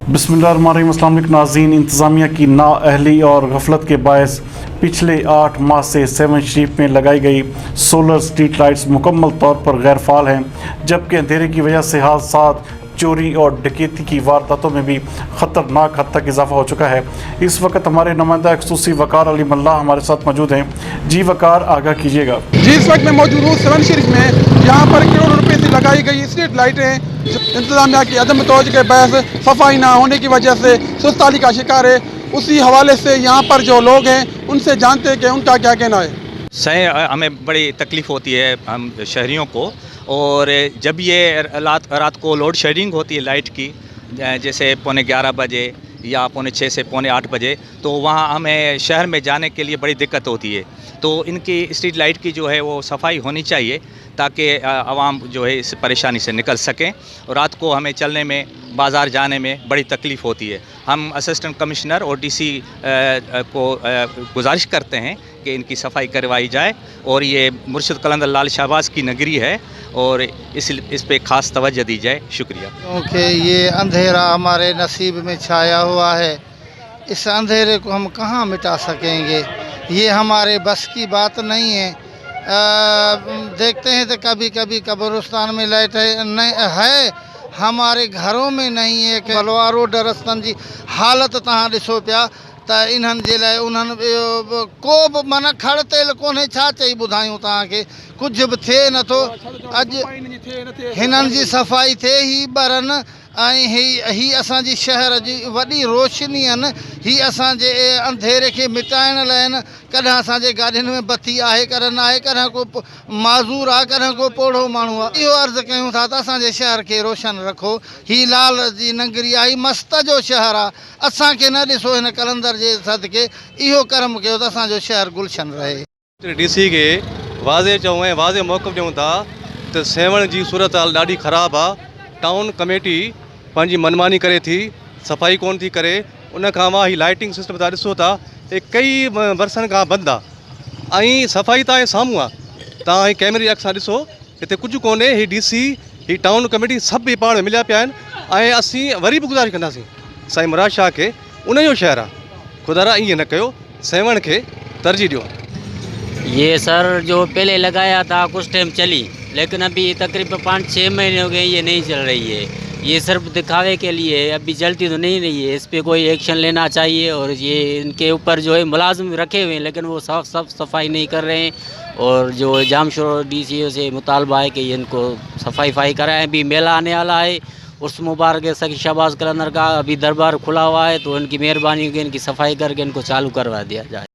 बिस्मिल्लाहिर्रहमानिर्रहीम। अस्सलाम वालेकुम नाज़रीन। इंतज़ामिया की नाअहली और गफलत के बायस पिछले 8 माह से सेवन शरीफ में लगाई गई सोलर स्ट्रीट लाइट्स मुकम्मल तौर पर गैर फ़ाल हैं, जबकि अंधेरे की वजह से हादसात, चोरी और डकैती की वारदातों में भी ख़तरनाक हद तक इजाफा हो चुका है। इस वक्त हमारे नुमाइंदा एक्सक्लूसिव वकार अली मल्ला हमारे साथ मौजूद हैं। जी वकार, आगाह कीजिएगा। जी, इस वक्त मैं मौजूद हूँ सेवन शरीफ में। यहाँ पर करोड़ों रुपए से लगाई गई स्ट्रीट लाइटें इंतजामिया की अदम तवज्जो के बहस सफाई ना होने की वजह से सुस्ताली का शिकार है। उसी हवाले से यहाँ पर जो लोग हैं उनसे जानते हैं कि उनका क्या कहना है। सही, हमें बड़ी तकलीफ़ होती है हम शहरियों को। और जब ये रात को लोड शेडिंग होती है लाइट की, जैसे 11:15 बजे या 6:45 से 8:45 बजे, तो वहाँ हमें शहर में जाने के लिए बड़ी दिक्कत होती है। तो इनकी स्ट्रीट लाइट की जो है वो सफाई होनी चाहिए ताकि आवाम जो है इस परेशानी से निकल सकें। और रात को हमें चलने में, बाज़ार जाने में बड़ी तकलीफ़ होती है। हम असिस्टेंट कमिश्नर और डीसी को गुजारिश करते हैं कि इनकी सफाई करवाई जाए। और ये मुर्शिद कलंदर लाल शहबाज की नगरी है और इस पे ख़ास तवज्जो दी जाए। शुक्रिया। क्योंकि ये अंधेरा हमारे नसीब में छाया हुआ है, इस अंधेरे को हम कहाँ मिटा सकेंगे, ये हमारे बस की बात नहीं है। देखते हैं तो कभी कभी कब्रिस्तान में लाइट है, हमारे घरों में नहीं है। कि बलवारो डरस्तन जी हालत तव्हां ॾिसो पिया त इन्हनि जे लाइ उन्हनि को बि माना खड़ तेल कोन्हे। छा चई ॿुधायूं तव्हांखे, कुझु बि थिए नथो। अॼु हिननि जी सफ़ाई थिए, ही ॿरनि ऐं ही असांजी शहर जी वॾी रोशनी आहिनि। ही असांजे अंधेरे खे मिटाइण लाइ आहिनि। कॾहिं असांजे गाॾियुनि में बत्ती आहे, कॾहिं न आहे, कॾहिं को माज़ूर आहे, कॾहिं को पोढ़ो माण्हू आहे। इहो अर्ज़ु कयूं था त असांजे शहर खे रोशन रखो। ही लाल जी नगरी आहे, मस्त जो शहर आहे। असांखे न ॾिसो हिन कलंदर जे सदके, इहो कर्म कयो त असांजो शहर गुलशन रहे। डीसी खे वाज़े चऊं ऐं वाज़े मौक़िफ़ ॾियूं था त सेवण जी सूरत हाल ॾाढी ख़राबु आहे। टाउन कमेटी पंहिंजी मनमानी करे थी, सफ़ाई कोन थी करे। उन खां वां ही लाइटिंग सिस्टम तव्हां ॾिसो था, हे कई बरसनि खां बंदि आहे ऐं सफ़ाई तव्हांजे साम्हूं आहे। तव्हां कैमरे जी अख सां ॾिसो, हिते कुझु कोन्हे। ही डीसी, ही टाउन कमेटी सभु पाण मिलिया पिया आहिनि। ऐं असीं वरी बि गुज़ारिश कंदासीं साईं मुराद शाह खे, उनजो शहर आहे, खुदारा ईअं न कयो, सेवण खे तरजीह ॾियो। ये सर जो पहले लगाया था कुछ टाइम चली, लेकिन अभी तकरीबन 5-6 महीने हो गए ये नहीं चल रही है। ये सिर्फ दिखावे के लिए है, अभी चलती तो नहीं रही है। इस पे कोई एक्शन लेना चाहिए। और ये इनके ऊपर जो है मुलाजिम रखे हुए हैं, लेकिन वो सब सफाई नहीं कर रहे हैं। और जो जामशोर DCO से मुतालबा है कि इनको सफाई कराएं। अभी मेला आने वाला है, उस मुबारक सखी शहबाज कलंदर का अभी दरबार खुला हुआ है, तो इनकी मेहरबानी कि इनकी सफाई करके इनको चालू करवा दिया जाए।